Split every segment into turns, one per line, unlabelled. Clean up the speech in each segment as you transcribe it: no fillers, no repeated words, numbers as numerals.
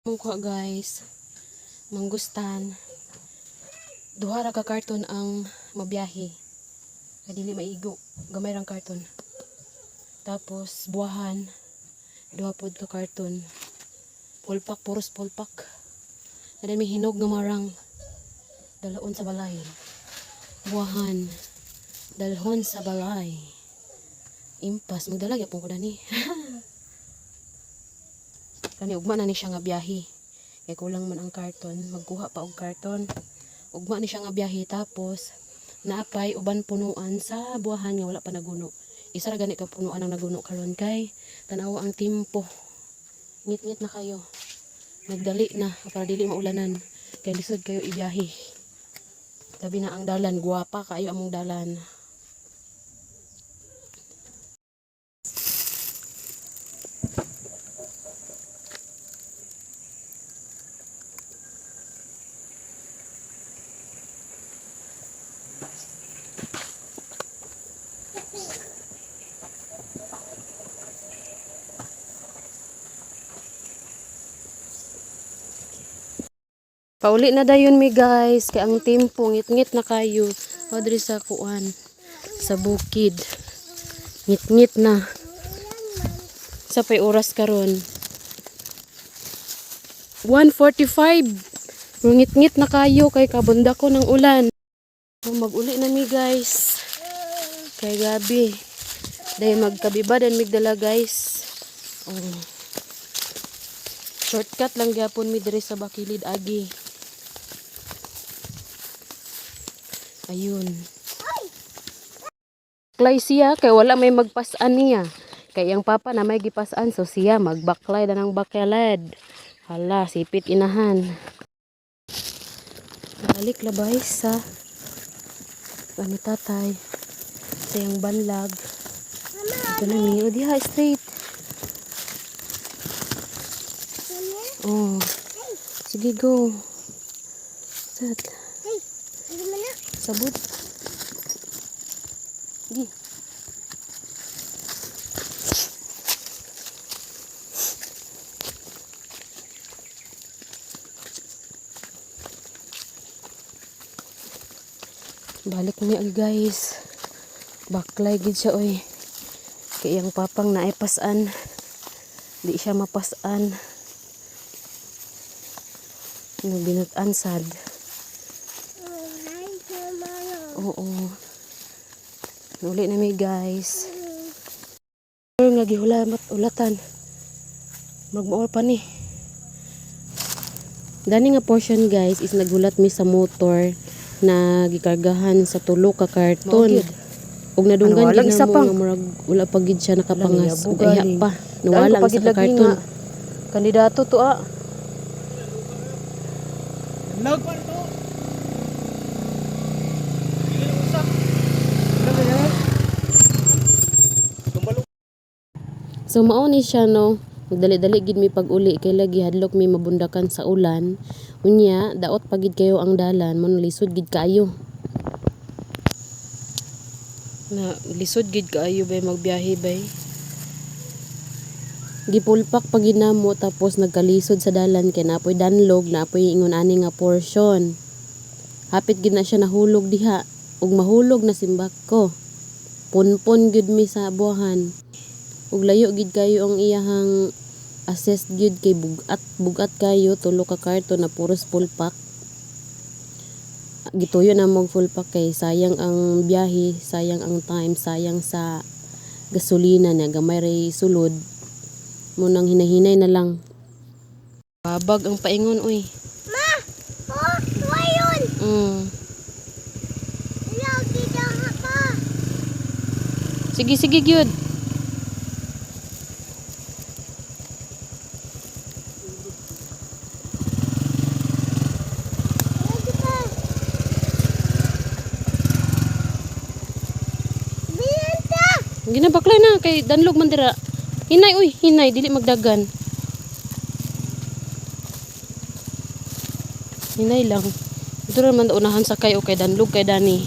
Mungko guys, manggustan. Duha ra ka karton ang mabiyahe. Kadili maigo, gamay rang karton. Tapos buwahan, duha pod ka karton. Pulpak, puros pulpak. Kada may hinog nga marang dalaon sa balay. Buwahan, dalhon sa balay. Impas, magdalag yapon ko dani. Kani ugma na ni siya nga biyahe. Kay kulang man ang karton, magkuha pa og karton. Ugma ni siya nga biyahe tapos naapay uban punuan sa buwahan nga wala pa naguno. Isa ra gani ka punuan ang naguno karon kay tan-awa ang timpo. Ngit-ngit na kayo. Nagdali na para dili maulanan. Kay lisod kayo ibiyahe. Tabi na ang dalan, guwapa kayo among dalan. Pauli na dayon mi guys, kay ang tempo ngit-ngit na kayo. Padre sa kuan sa bukid. Ngit-ngit na. Sa pay oras karon. 1:45. Ngit-ngit na kayo kay kabunda ko ng ulan. Mag-uli na mi guys. Kay gabi. Dahil magkabiba dan migdala guys. Oh. Shortcut lang gyapon mi diri sa Bakilid agi. Ayun. Baklay siya kay wala may magpasan niya. Kay ang papa na may gipasan so siya magbaklay na ng bakyalad. Hala, sipit inahan. Balik labay sa ani tatay. Sa yung banlag. Ito na niyo. Diha straight. Oh. Sige go. Sat. Sabut. Sige. Balik niya guys. Baklay gid siya oy. Kay ang papang naipasan. Di siya mapasan. Binat-an sad. Oo. Uli na mi guys. Nga gihulamat ulatan. Magmaol pa ni. Dani nga portion guys is nagulat mi sa motor na gikargahan sa tulo ka karton. Ug nadunggan gid na mo nga murag wala pa gid siya nakapangas ug ayha pa. Nawala ang sa karton.
Kandidato to ah. Lag
So mao ni siya no. Magdali-dali gid mi pag-uli kay lagi hadlok mi mabundakan sa ulan. Unya daot pa gid kayo ang dalan, mo lisod gid kayo. Na lisod gid kaayo bay magbiyahe bay. Gipulpak pa gid namo tapos nagkalisod sa dalan kay napoy danlog, napoy ingon ani nga portion. Hapit gid na siya nahulog diha ug mahulog na simbak ko. Punpon gid mi sa buwahan. Ug layo gid kayo ang iyahang assess gid kay bugat kayo tulo ka karton na puros full pack. Gituyo na mo full pack kay sayang ang biyahe, sayang ang time, sayang sa gasolina na gamay ray sulod. Mo nang hinahinay na lang. Babag ang paingon oy.
Ma! Oh, wayon. Lagi dah pa.
Sige gyud. Ginabaklay na kay danlog man dira. Hinay uy, hinay dili magdagan. Hinay lang. Ito naman unahan sa kay o kay danlog kay dani.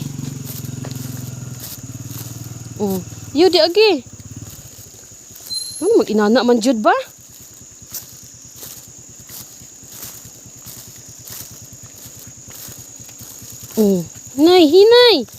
Oh, yo di agi. Ano mag-inana man jud ba? Oh. Nay, hinay.